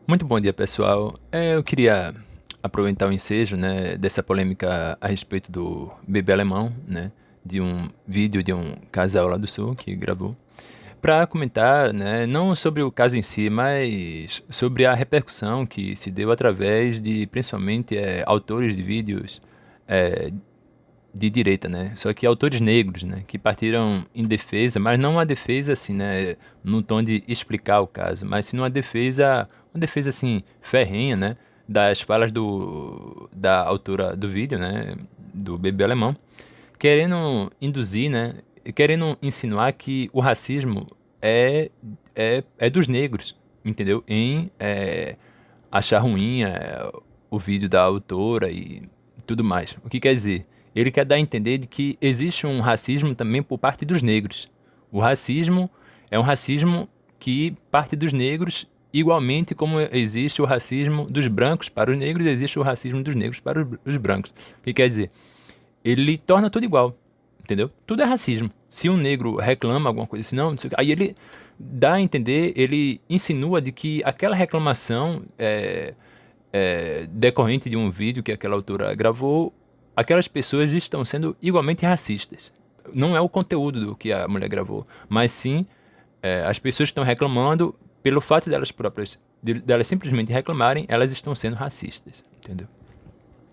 Muito bom dia, pessoal. Eu queria aproveitar o ensejo, né, dessa polêmica a respeito do bebê alemão, né, de um vídeo de um casal lá do Sul que gravou, para comentar, né, não sobre o caso em si, mas sobre a repercussão que se deu através de, principalmente, autores de vídeos eh, de direita, né? Só que autores negros, né? Que partiram em defesa, mas não uma defesa assim, né? No tom de explicar o caso, mas sim uma defesa assim, ferrenha, né? Das falas da autora do vídeo, né? Do bebê alemão, querendo induzir, né? Querendo insinuar que o racismo é dos negros, entendeu? Em achar ruim o vídeo da autora e tudo mais. O que quer dizer? Ele quer dar a entender de que existe um racismo também por parte dos negros. O racismo é um racismo que parte dos negros, igualmente como existe o racismo dos brancos para os negros, existe o racismo dos negros para os brancos. O que quer dizer? Ele torna tudo igual, entendeu? Tudo é racismo. Se um negro reclama alguma coisa assim, não sei o quê, aí ele dá a entender, ele insinua de que aquela reclamação decorrente de um vídeo que aquela autora gravou, aquelas pessoas estão sendo igualmente racistas. Não é o conteúdo do que a mulher gravou, mas sim as pessoas estão reclamando pelo fato delas próprias, delas simplesmente reclamarem, elas estão sendo racistas, entendeu?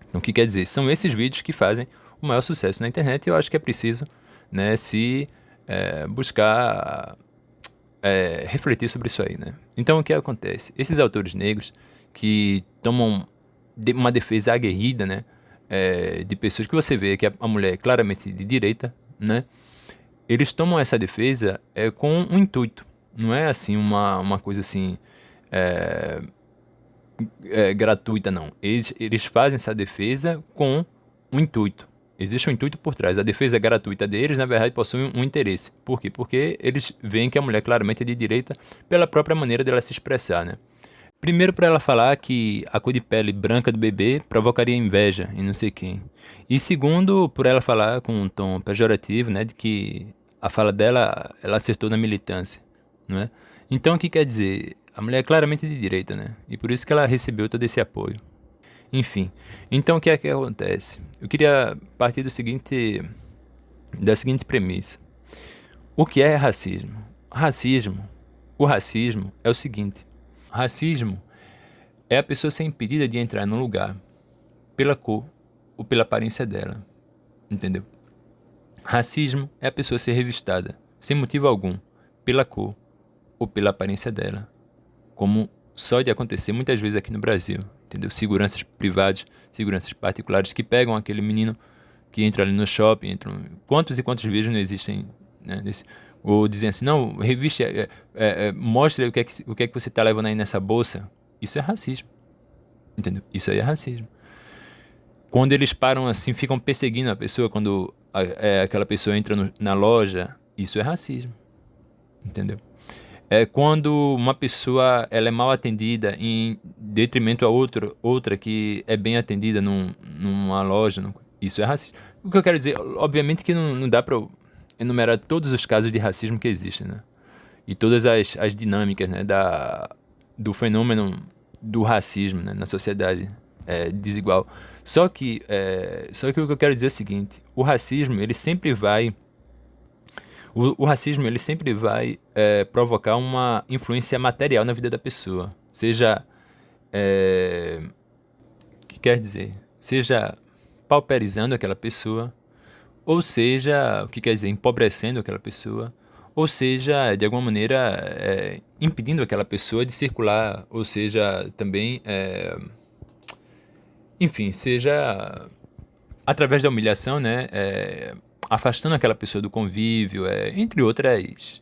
Então, o que quer dizer? São esses vídeos que fazem o maior sucesso na internet e eu acho que é preciso, né, se buscar refletir sobre isso aí, né? Então, o que acontece? Esses autores negros que tomam uma defesa aguerrida, né, de pessoas que você vê que a mulher é claramente de direita, né? Eles tomam essa defesa com um intuito. Não é assim uma coisa assim gratuita, não. Eles fazem essa defesa com um intuito. Existe um intuito por trás. A defesa gratuita deles, na verdade, possui um interesse. Por quê? Porque eles veem que a mulher claramente é de direita pela própria maneira dela se expressar, né? Primeiro, por ela falar que a cor de pele branca do bebê provocaria inveja em não sei quem. E segundo, por ela falar com um tom pejorativo, né, de que a fala dela, ela acertou na militância, não é? Então, o que quer dizer? A mulher é claramente de direita, né? E por isso que ela recebeu todo esse apoio. Enfim, então o que é que acontece? Eu queria partir da seguinte premissa. O que é racismo? Racismo, o racismo é o seguinte. Racismo é a pessoa ser impedida de entrar num lugar pela cor ou pela aparência dela, entendeu? Racismo é a pessoa ser revistada, sem motivo algum, pela cor ou pela aparência dela, como só de acontecer muitas vezes aqui no Brasil, entendeu? Seguranças privados, seguranças particulares que pegam aquele menino que entra ali no shopping, quantos e quantos vídeos não existem, né, ou dizem assim, não, reviste, mostre o que é que você está levando aí nessa bolsa. Isso é racismo, entendeu? Isso aí é racismo. Quando eles param assim, ficam perseguindo a pessoa, quando aquela pessoa entra na loja, isso é racismo, entendeu? É quando uma pessoa ela é mal atendida em detrimento a outra que é bem atendida numa loja, isso é racismo. O que eu quero dizer, obviamente que não dá para enumerar todos os casos de racismo que existem, né? E todas as dinâmicas, né, do fenômeno do racismo, né, na sociedade desigual. Só que o que eu quero dizer é o seguinte: o racismo ele sempre vai o racismo ele sempre vai provocar uma influência material na vida da pessoa, seja o que quer dizer, seja pauperizando aquela pessoa, ou seja, o que quer dizer, empobrecendo aquela pessoa, ou seja, de alguma maneira impedindo aquela pessoa de circular, ou seja, também, enfim, seja através da humilhação, né, afastando aquela pessoa do convívio, entre outras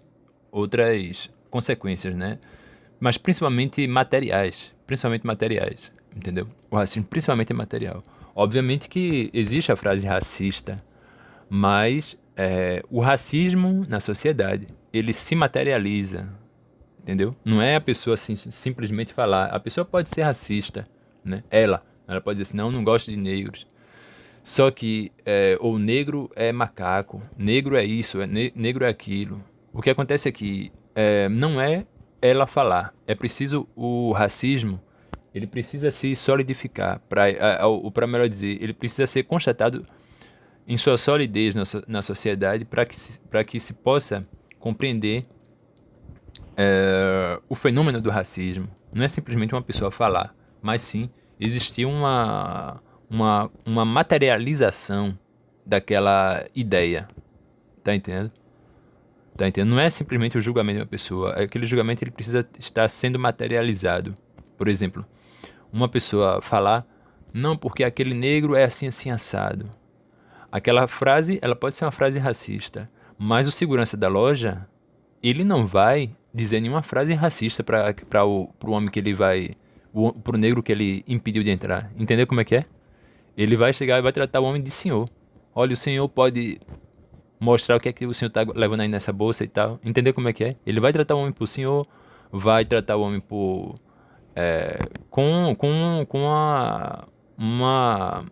consequências, né, mas principalmente materiais, entendeu? O racismo principalmente é material. Obviamente que existe a frase racista, mas o racismo na sociedade, ele se materializa, entendeu? Não é a pessoa assim, simplesmente falar. A pessoa pode ser racista, né? Ela pode dizer assim, não, não gosto de negros. Só que o negro é macaco, negro é isso, negro é aquilo. O que acontece é que não é ela falar. É preciso o racismo, ele precisa se solidificar, para melhor dizer, ele precisa ser constatado em sua solidez na sociedade para que se possa compreender o fenômeno do racismo. Não é simplesmente uma pessoa falar, mas sim existir uma materialização daquela ideia. Tá entendendo? Tá entendendo? Não é simplesmente o julgamento de uma pessoa. Aquele julgamento ele precisa estar sendo materializado. Por exemplo, uma pessoa falar, não, porque aquele negro é assim, assim, assado. Aquela frase, ela pode ser uma frase racista, mas o segurança da loja, ele não vai dizer nenhuma frase racista para o homem que ele vai, pro negro que ele impediu de entrar. Entendeu como é que é? Ele vai chegar e vai tratar o homem de senhor. Olha, o senhor pode mostrar o que é que o senhor tá levando aí nessa bolsa e tal. Entendeu como é que é? Ele vai tratar o homem por senhor, vai tratar o homem por com uma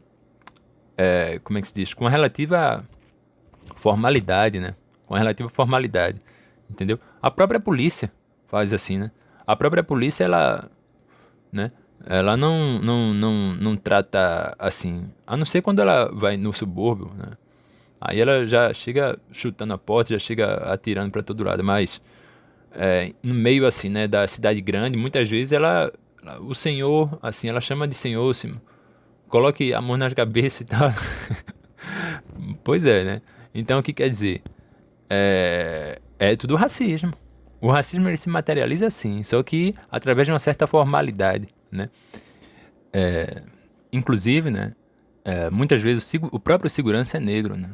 como é que se diz? Com a relativa formalidade, né? Com a relativa formalidade, entendeu? A própria polícia faz assim, né? A própria polícia, ela, né? Ela não trata assim, a não ser quando ela vai no subúrbio, né? Aí ela já chega chutando a porta, já chega atirando para todo lado, mas no meio assim, né, da cidade grande, muitas vezes o senhor, assim, ela chama de senhor, assim, coloque a mão na cabeça e tal. Pois é, né? Então o que quer dizer? É tudo racismo. O racismo ele se materializa assim, só que através de uma certa formalidade, né? Inclusive, né? Muitas vezes o próprio segurança é negro, né?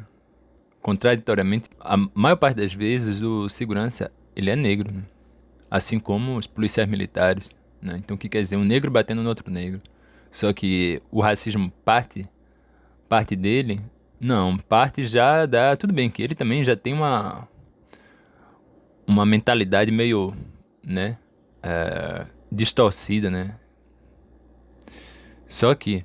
Contraditoriamente, a maior parte das vezes o segurança ele é negro, né? Assim como os policiais militares, né? Então o que quer dizer? Um negro batendo no outro negro. Só que o racismo parte dele, não, parte já da, tudo bem que ele também já tem uma mentalidade meio, né, distorcida, né? Só que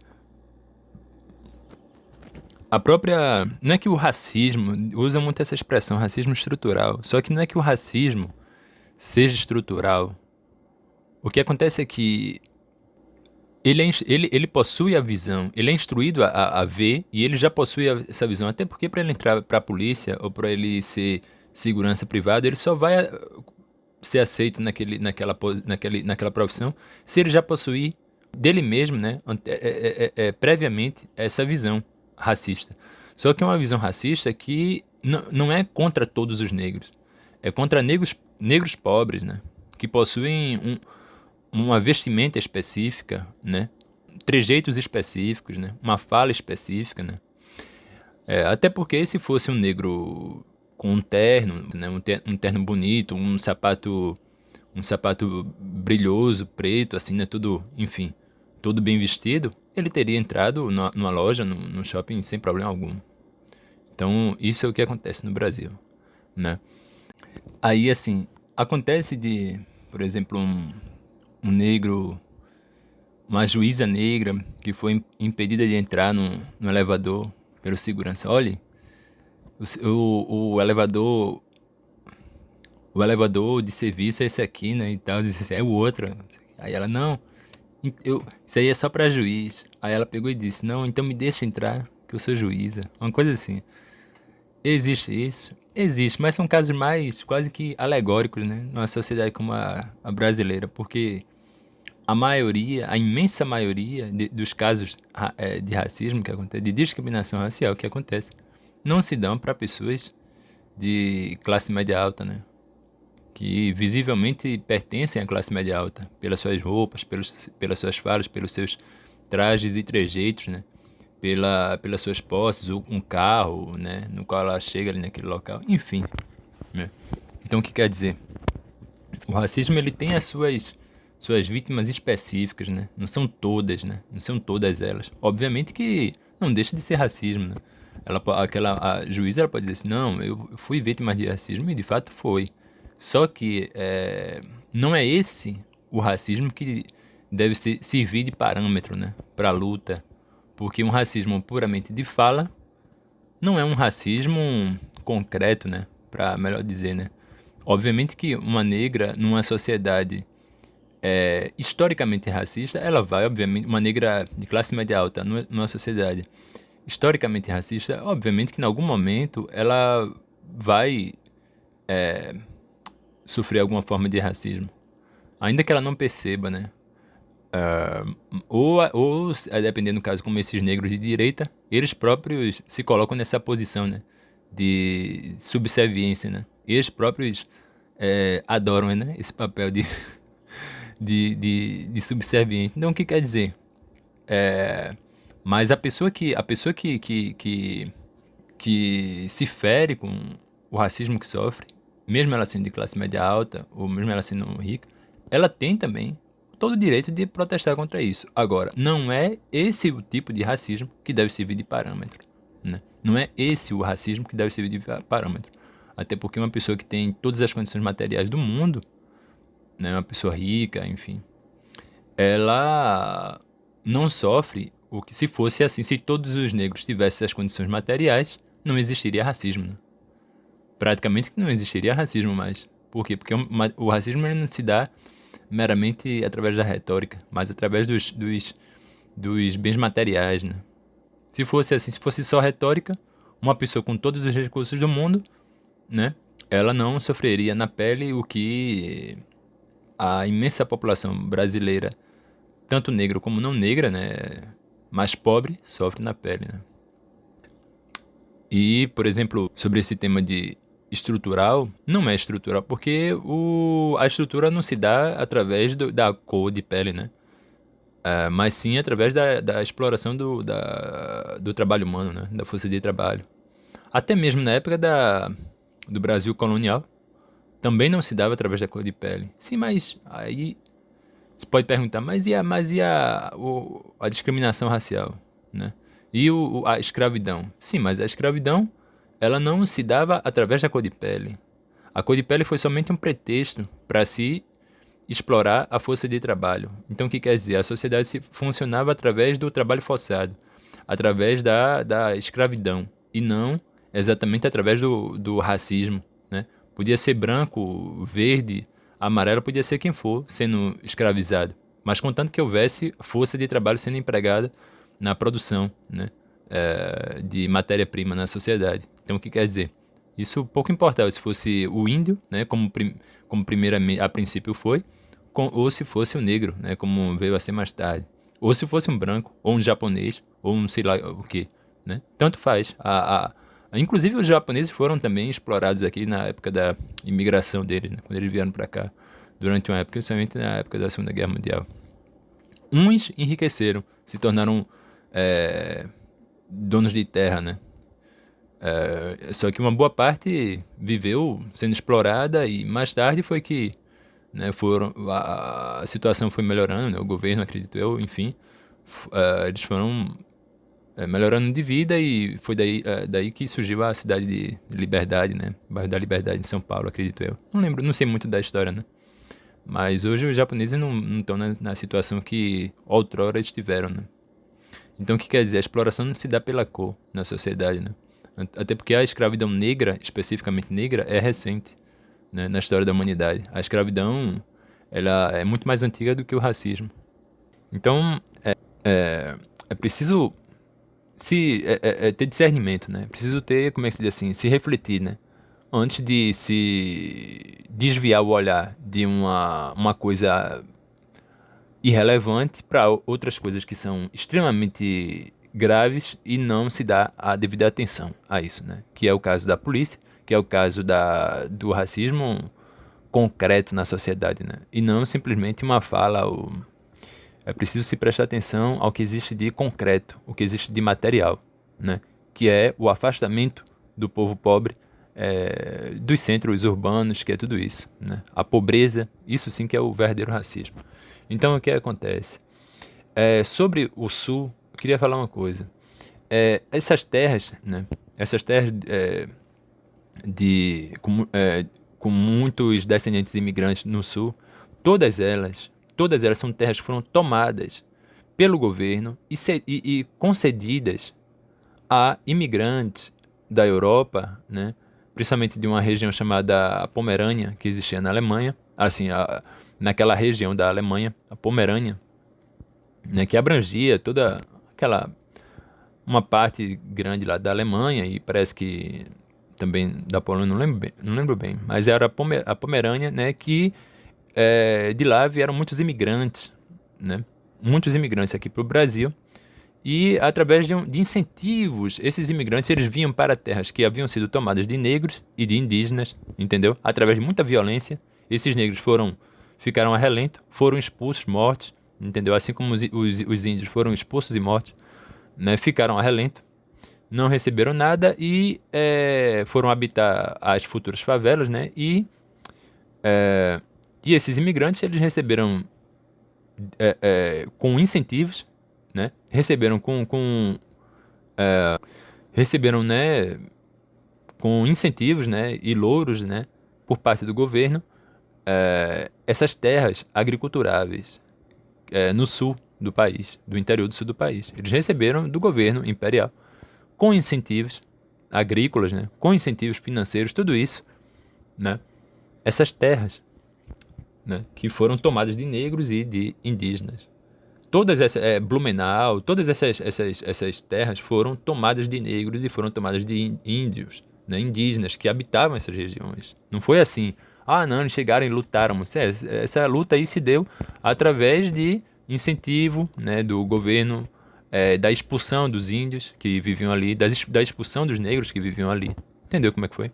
a própria, não é que o racismo, usa muito essa expressão, racismo estrutural, só que não é que o racismo seja estrutural. O que acontece é que ele possui a visão, ele é instruído a ver e ele já possui essa visão. Até porque para ele entrar para a polícia ou para ele ser segurança privada, ele só vai ser aceito naquela profissão se ele já possuir dele mesmo, né, previamente, essa visão racista. Só que é uma visão racista que não é contra todos os negros, é contra negros pobres, né, que possuem uma vestimenta específica, né? Trejeitos específicos, né? Uma fala específica, né? Até porque se fosse um negro com um terno, né? Um terno bonito, um sapato brilhoso, preto, assim, né? Tudo, enfim, todo bem vestido, ele teria entrado numa loja, no shopping, sem problema algum. Então, isso é o que acontece no Brasil, né? Aí, assim, acontece de, por exemplo, um negro, uma juíza negra que foi impedida de entrar no elevador pelo segurança. Olha, o elevador de serviço é esse aqui, né? E tal, disse assim, é o outro. Aí ela, não, isso aí é só pra juiz. Aí ela pegou e disse, não, então me deixa entrar, que eu sou juíza. Uma coisa assim. Existe isso? Existe, mas são casos mais quase que alegóricos, né? Numa sociedade como a brasileira, porque a maioria, a imensa maioria dos casos de racismo que acontece, de discriminação racial que acontece, não se dão para pessoas de classe média alta, né? Que visivelmente pertencem à classe média alta, pelas suas roupas, pelas suas falas, pelos seus trajes e trejeitos, né? Pelas suas posses, um carro, né? No qual ela chega ali naquele local, enfim, né? Então o que quer dizer? O racismo ele tem as suas vítimas específicas, né? Não são todas, né? Não são todas elas. Obviamente que não deixa de ser racismo, né? A juíza ela pode dizer assim, não, eu fui vítima de racismo e de fato foi. Só que não é esse o racismo que deve servir de parâmetro, né? Para a luta. Porque um racismo puramente de fala não é um racismo concreto, né? Para melhor dizer, né? Obviamente que uma negra numa sociedade historicamente racista, ela vai, obviamente, uma negra de classe média alta numa sociedade historicamente racista, obviamente que em algum momento ela vai sofrer alguma forma de racismo, ainda que ela não perceba, né? Ou dependendo do caso, como esses negros de direita, eles próprios se colocam nessa posição, né? De subserviência, né? Eles próprios adoram, né? Esse papel de subserviente. Então, o que quer dizer? Mas a pessoa que se fere com o racismo que sofre, mesmo ela sendo de classe média alta, ou mesmo ela sendo rica, ela tem também todo o direito de protestar contra isso. Agora, não é esse o tipo de racismo que deve servir de parâmetro, né? Não é esse o racismo que deve servir de parâmetro. Até porque uma pessoa que tem todas as condições materiais do mundo, né, uma pessoa rica, enfim, ela não sofre o que, se fosse assim, se todos os negros tivessem as condições materiais, não existiria racismo, né? Praticamente não existiria racismo mais. Por quê? Porque o racismo ele não se dá meramente através da retórica, mas através dos bens materiais, né? Se fosse assim, se fosse só retórica, uma pessoa com todos os recursos do mundo, né, ela não sofreria na pele o que a imensa população brasileira, tanto negra como não negra, né, mais pobre, sofre na pele, né? E, por exemplo, sobre esse tema de estrutural, não é estrutural, porque a estrutura não se dá através da cor de pele, né? Mas sim através da exploração do trabalho humano, né? Da força de trabalho. Até mesmo na época do Brasil colonial, também não se dava através da cor de pele. Sim, mas aí você pode perguntar, mas a discriminação racial, né? E a escravidão? Sim, mas a escravidão, ela não se dava através da cor de pele. A cor de pele foi somente um pretexto para se explorar a força de trabalho. Então, o que quer dizer? A sociedade funcionava através do trabalho forçado, através da escravidão, e não exatamente através do racismo, né? Podia ser branco, verde, amarelo, podia ser quem for sendo escravizado, mas contanto que houvesse força de trabalho sendo empregada na produção, né, de matéria-prima na sociedade. Então, o que quer dizer? Isso pouco importava se fosse o índio, né, como primeiramente a princípio foi, ou se fosse o negro, né, como veio a ser mais tarde, ou se fosse um branco, ou um japonês, ou um sei lá o que, né? Tanto faz. Inclusive os japoneses foram também explorados aqui na época da imigração deles, né, quando eles vieram para cá, durante uma época, principalmente na época da Segunda Guerra Mundial. Uns enriqueceram, se tornaram donos de terra, né? Só que uma boa parte viveu sendo explorada e mais tarde foi que, né, a situação foi melhorando, né, o governo, acredito eu, enfim, eles foram melhorando de vida e foi daí que surgiu a cidade de Liberdade, né, bairro da Liberdade em São Paulo, acredito eu. Não lembro, não sei muito da história, né? Mas hoje os japoneses não estão na situação que outrora estiveram, né? Então o que quer dizer? A exploração não se dá pela cor na sociedade, né? Até porque a escravidão negra, especificamente negra, é recente, né, na história da humanidade. A escravidão, ela é muito mais antiga do que o racismo. Então é preciso ter discernimento, né? É preciso ter, como é que se diz assim, se refletir, né? Antes de se desviar o olhar de uma coisa irrelevante para outras coisas que são extremamente graves e não se dá a devida atenção a isso, né? Que é o caso da polícia, que é o caso do racismo concreto na sociedade, né? E não simplesmente uma fala. É preciso se prestar atenção ao que existe de concreto, o que existe de material, né? Que é o afastamento do povo pobre dos centros urbanos, que é tudo isso, né? A pobreza, isso sim que é o verdadeiro racismo. Então, o que acontece? Sobre o Sul, eu queria falar uma coisa. Essas terras, né? Essas terras com muitos descendentes imigrantes no Sul, todas elas são terras que foram tomadas pelo governo e concedidas a imigrantes da Europa, né? principalmente de uma região chamada Pomerânia, que existia na Alemanha, assim, naquela região da Alemanha, a Pomerânia, né, que abrangia toda aquela uma parte grande lá da Alemanha e parece que também da Polônia, não lembro bem, mas era a Pomerânia, né, que de lá vieram muitos imigrantes, né, muitos imigrantes aqui para o Brasil. E através de incentivos, esses imigrantes eles vinham para terras que haviam sido tomadas de negros e de indígenas, entendeu? Através de muita violência, esses negros ficaram a relento, foram expulsos, mortos, entendeu? Assim como os índios foram expulsos e mortos, né? Ficaram a relento, não receberam nada e foram habitar as futuras favelas, né? E esses imigrantes eles receberam com incentivos, né? Receberam, né, com incentivos, né, e louros, né, por parte do governo, essas terras agriculturáveis no sul do país, do interior do sul do país. Eles receberam do governo imperial com incentivos agrícolas, né, com incentivos financeiros, tudo isso, né, essas terras, né, que foram tomadas de negros e de indígenas. Todas essas, Blumenau, todas essas terras foram tomadas de negros e foram tomadas de índios, né, indígenas que habitavam essas regiões. Não foi assim, não, eles chegaram e lutaram. Essa luta aí se deu através de incentivo, né, do governo, da expulsão dos índios que viviam ali, da expulsão dos negros que viviam ali. Entendeu como é que foi?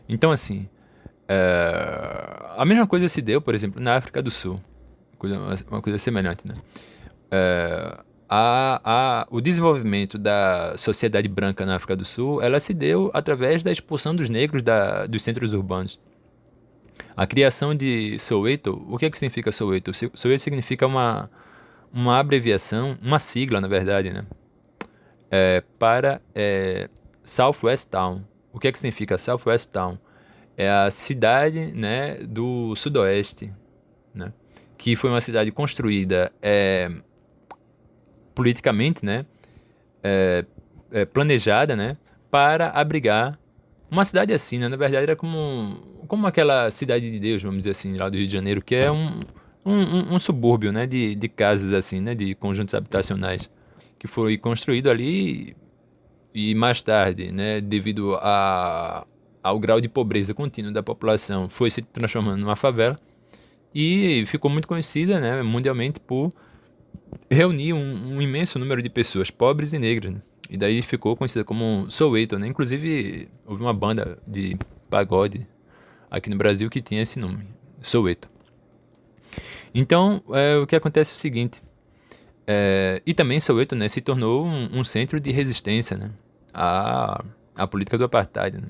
Então, assim, a mesma coisa se deu, por exemplo, na África do Sul. Uma coisa semelhante, né? O desenvolvimento da sociedade branca na África do Sul, ela se deu através da expulsão dos negros dos centros urbanos. A criação de Soweto, o que é que significa Soweto? Soweto significa uma abreviação, uma sigla, na verdade, né? Para Southwest Town. O que é que significa Southwest Town? É a cidade, né, do sudoeste, né? Que foi uma cidade construída politicamente, né, planejada, né, para abrigar uma cidade assim, né, na verdade era como aquela cidade de Deus, vamos dizer assim, lá do Rio de Janeiro, que é um subúrbio, né, de casas assim, né, de conjuntos habitacionais, que foi construído ali e mais tarde, né, devido ao grau de pobreza contínuo da população, foi se transformando numa favela. E ficou muito conhecida, né, mundialmente por reunir um imenso número de pessoas pobres e negras, né? E daí ficou conhecida como Soweto, né? Inclusive, houve uma banda de pagode aqui no Brasil que tinha esse nome, Soweto. Então, o que acontece é o seguinte, e também Soweto, né, se tornou um centro de resistência, né, à política do apartheid, né?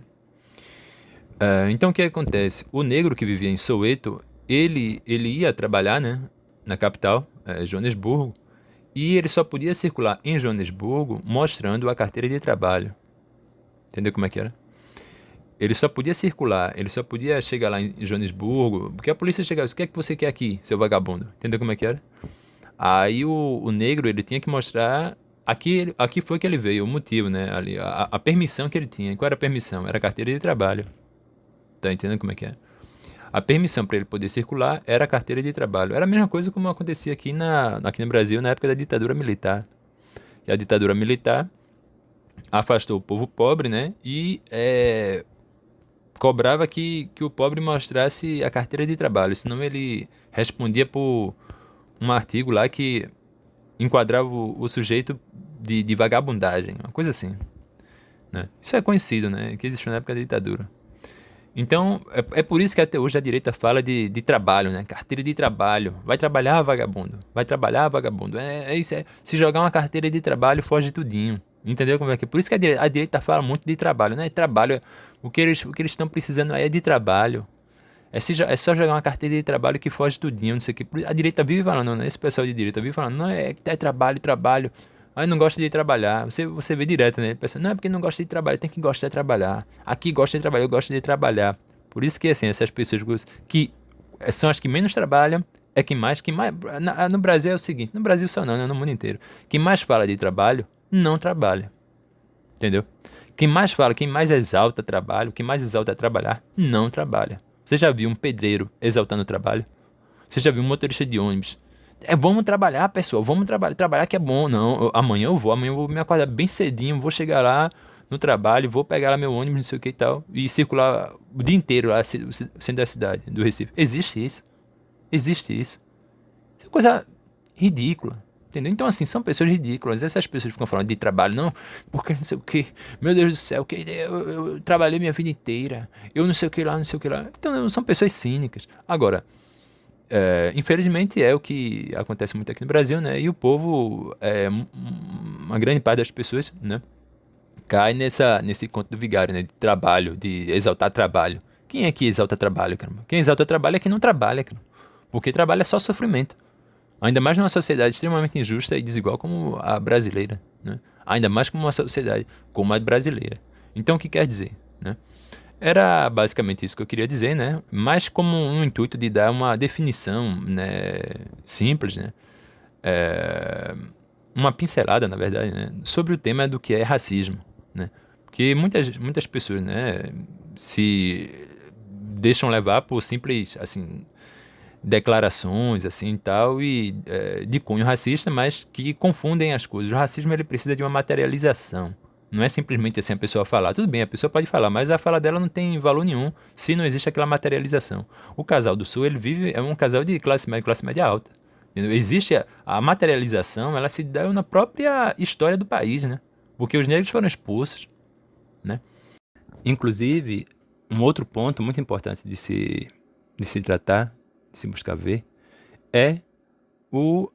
Então, o que acontece? O negro que vivia em Soweto, ele ia trabalhar, né, na capital, Joanesburgo, e ele só podia circular em Joanesburgo mostrando a carteira de trabalho. Entendeu como é que era? Ele só podia circular, ele só podia chegar lá em Joanesburgo, porque a polícia chegava e disse, o que é que você quer aqui, seu vagabundo? Entendeu como é que era? Aí o negro, ele tinha que mostrar, aqui foi que ele veio, o motivo, né, ali, a permissão que ele tinha. Qual era a permissão? Era a carteira de trabalho. Tá entendendo como é que é? A permissão para ele poder circular era a carteira de trabalho. Era a mesma coisa como acontecia aqui no Brasil na época da ditadura militar. Que a ditadura militar afastou o povo pobre, né? E cobrava que o pobre mostrasse a carteira de trabalho. Senão ele respondia por um artigo lá que enquadrava o sujeito de vagabundagem. Uma coisa assim, né? Isso é conhecido, né? Que existiu na época da ditadura. Então, é por isso que até hoje a direita fala de trabalho, né? Carteira de trabalho. Vai trabalhar, vagabundo. Vai trabalhar, vagabundo. É isso. Se jogar uma carteira de trabalho, foge tudinho. Entendeu como é que é? Por isso que a direita fala muito de trabalho, né? Trabalho, o que eles estão precisando aí é de trabalho. É só jogar uma carteira de trabalho que foge tudinho, não sei o que. A direita vive falando, né? Esse pessoal de direita vive falando, não, é trabalho, trabalho. Aí não gosta de trabalhar. Você vê direto, né? Ele pensa, não, é porque não gosta de trabalhar, tem que gostar de trabalhar. Aqui gosta de trabalhar, eu gosto de trabalhar. Por isso que, assim, essas pessoas que são as que menos trabalham, no Brasil é o seguinte, no Brasil só não, né? No mundo inteiro. Quem mais fala de trabalho, não trabalha. entendeu? Quem mais fala, quem mais exalta trabalho, quem mais exalta trabalhar, não trabalha. Você já viu um pedreiro exaltando o trabalho? Você já viu um motorista de ônibus? Vamos trabalhar, pessoal, vamos trabalhar, trabalhar que é bom. Não, amanhã eu vou me acordar bem cedinho, vou chegar lá no trabalho, vou pegar lá meu ônibus, não sei o que e tal, e circular o dia inteiro lá, centro da cidade, do Recife. Existe isso. Existe isso. Isso é coisa ridícula. Entendeu? Então, assim, são pessoas ridículas. Essas pessoas ficam falando de trabalho, não, porque não sei o que. Meu Deus do céu, que eu trabalhei minha vida inteira. Eu não sei o que lá, não sei o que lá. Então, são pessoas cínicas. Agora, infelizmente é o que acontece muito aqui no Brasil, né? E o povo, uma grande parte das pessoas, né? Cai nesse conto do vigário, né? De trabalho, de exaltar trabalho. Quem é que exalta trabalho, caramba? Quem exalta trabalho é quem não trabalha, caramba. Porque trabalho é só sofrimento. Ainda mais numa sociedade extremamente injusta e desigual como a brasileira, né? Ainda mais como uma sociedade como a brasileira. Então, o que quer dizer, né? Era basicamente isso que eu queria dizer, né? Mas como um intuito de dar uma definição, né, simples, né? Uma pincelada, na verdade, né, sobre o tema do que é racismo, né? Porque muitas pessoas, né, se deixam levar por simples, assim, declarações assim e tal e de cunho racista, mas que confundem as coisas. O racismo ele precisa de uma materialização. Não é simplesmente assim a pessoa falar. Tudo bem, a pessoa pode falar, mas a fala dela não tem valor nenhum se não existe aquela materialização. O casal do Sul, ele vive, é um casal de classe média alta. Entendeu? Existe a materialização, ela se dá na própria história do país, né? Porque os negros foram expulsos, né? Inclusive, um outro ponto muito importante de se tratar, de se buscar ver, é o,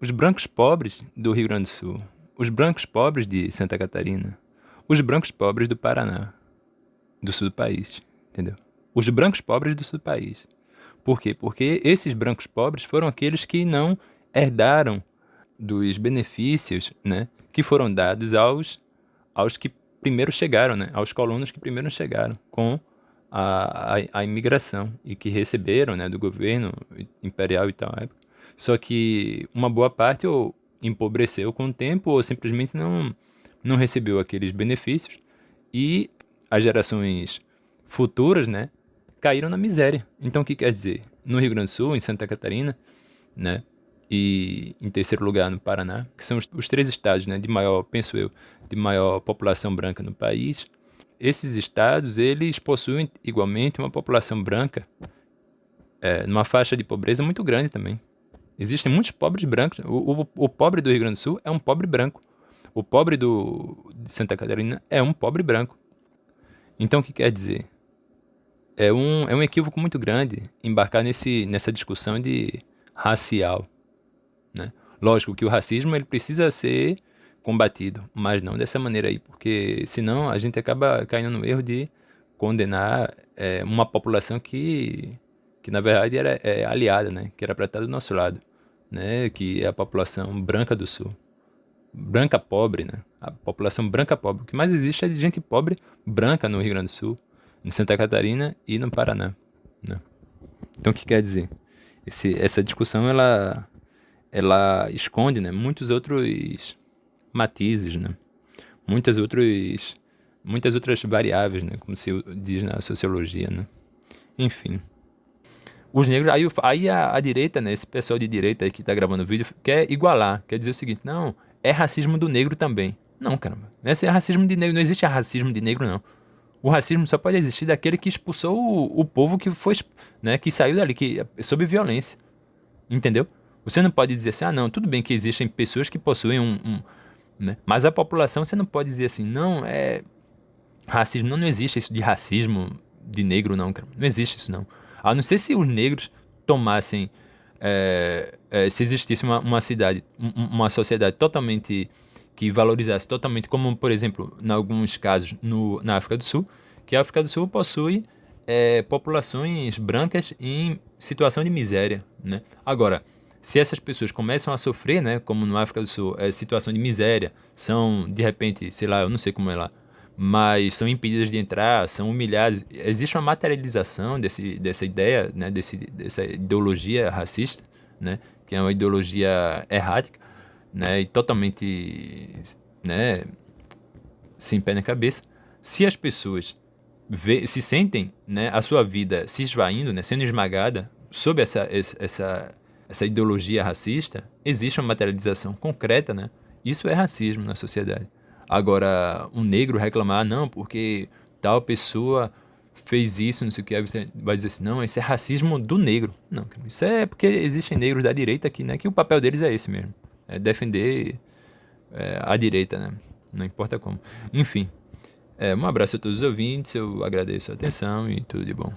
os brancos pobres do Rio Grande do Sul, os brancos pobres de Santa Catarina, os brancos pobres do Paraná, do sul do país, entendeu? Os brancos pobres do sul do país. Por quê? Porque esses brancos pobres foram aqueles que não herdaram dos benefícios, né, que foram dados aos que primeiro chegaram, né, aos colonos que primeiro chegaram com a imigração e que receberam, né, do governo imperial e tal época. Só que uma boa parte ou empobreceu com o tempo ou simplesmente não recebeu aqueles benefícios e as gerações futuras, né, caíram na miséria. Então o que quer dizer? No Rio Grande do Sul, em Santa Catarina, né, e em terceiro lugar no Paraná, que são os três estados, né, de maior, penso eu, de maior população branca no país. Esses estados, eles possuem igualmente uma população branca numa faixa de pobreza muito grande também. Existem muitos pobres brancos. O pobre do Rio Grande do Sul é um pobre branco. O pobre de Santa Catarina é um pobre branco. Então o que quer dizer? É um equívoco muito grande embarcar nessa discussão de racial, né? Lógico que o racismo ele precisa ser combatido, mas não dessa maneira aí, porque senão a gente acaba caindo no erro de condenar uma população que na verdade era aliada, né? Que era para estar do nosso lado, né? Que é a população branca do Sul. Branca pobre, né? A população branca pobre. O que mais existe é de gente pobre branca no Rio Grande do Sul, em Santa Catarina e no Paraná, né? Então o que quer dizer? Essa discussão ela esconde, né, muitos outros matizes, né? Muitas outras variáveis, né, como se diz na sociologia, né? Enfim. Os negros, aí a direita, né, esse pessoal de direita aí que tá gravando o vídeo, quer igualar, quer dizer o seguinte, não, é racismo do negro também. Não, caramba, esse é racismo de negro, não existe racismo de negro, não. O racismo só pode existir daquele que expulsou o povo que foi, né, que saiu dali, que sob violência. Entendeu? Você não pode dizer assim, não, tudo bem que existem pessoas que possuem né? Mas a população você não pode dizer assim, não, racismo, não existe isso de racismo de negro, não, cara. Não existe isso, não. A não ser se os negros tomassem, se existisse uma cidade, uma sociedade totalmente, que valorizasse totalmente, como, por exemplo, em alguns casos na África do Sul, que a África do Sul possui populações brancas em situação de miséria, né? Agora, se essas pessoas começam a sofrer, né, como no África do Sul, situação de miséria, são, de repente, sei lá, eu não sei como é lá, mas são impedidas de entrar, são humilhadas, existe uma materialização dessa ideia, né, dessa ideologia racista, né, que é uma ideologia errática, né, e totalmente, né, sem pé na cabeça. Se as pessoas se sentem, né, a sua vida se esvaindo, né, sendo esmagada sob essa ideologia racista, existe uma materialização concreta, né? Isso é racismo na sociedade. Agora, um negro reclamar, não, porque tal pessoa fez isso, não sei o que, aí você vai dizer assim, não, isso é racismo do negro. Não, isso é porque existem negros da direita aqui, né? Que o papel deles é esse mesmo. É defender a direita, né? Não importa como. Enfim, um abraço a todos os ouvintes, eu agradeço a atenção e tudo de bom.